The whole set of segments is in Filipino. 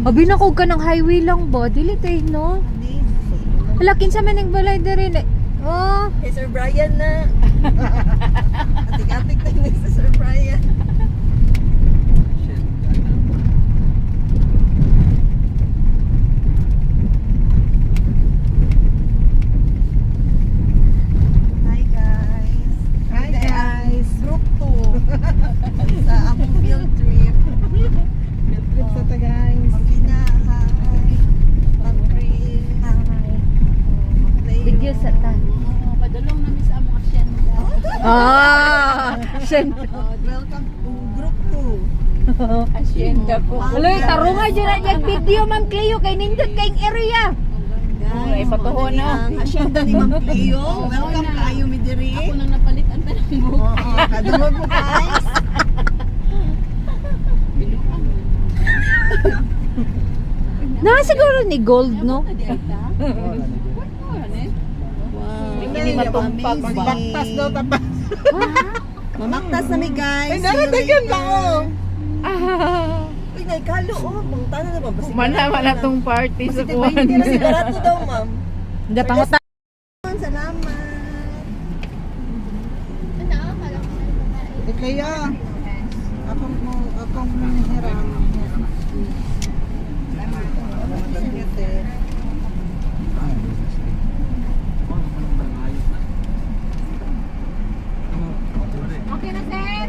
Abi na ko ka ng highway lang ba? Dili tayo, no? Halakin sa maning balay na rin eh. Oh. Kay Sir Brian na. Atik-atik na yun sa Sir Brian. Hi guys. Hi guys. Group 2. Sa among field trip. Field trip sa ta guys. Pagina, hi. Pag-Chris. Hi. Video sa tan. Padulong namin sa among asyenda. Ah! Shen. Welcome to Group 2. Asyenda po. Uloy, tarunga dyan na yung video, Ma'am Cleo, kay nindot kayong area. Ay, patuho na. Ang asyenda ni Ma'am Cleo. Welcome kayo mi diri. Ako nang napalitan pa ng buhok. Oo, kadungog mo guys. Na siguro ni Gold, no? Hindi matumpag ba? Baktas daw tapas. Mamaktas na mi guys. Ay, naradagan ba o? Uy, naikalo oh. Pangta na ba? Mana tong party sa Diba hindi na sigurado daw ma'am. Hindi, pangutan. Salamat. Kaya, akong hiram. Okay na, sir?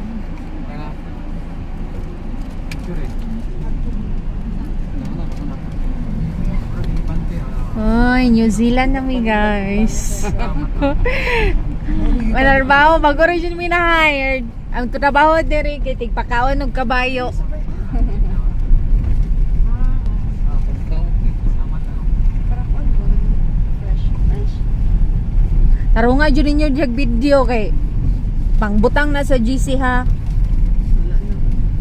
Ay, New Zealand na mi guys. Manarbaho, bago rin yun mina-hired. Ang trabaho diri kay tigpakaon ng kabayo. Tarunga dyan ninyo yung video kay pangbutang na sa GC ha. Wala na.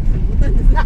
Sagutan na sa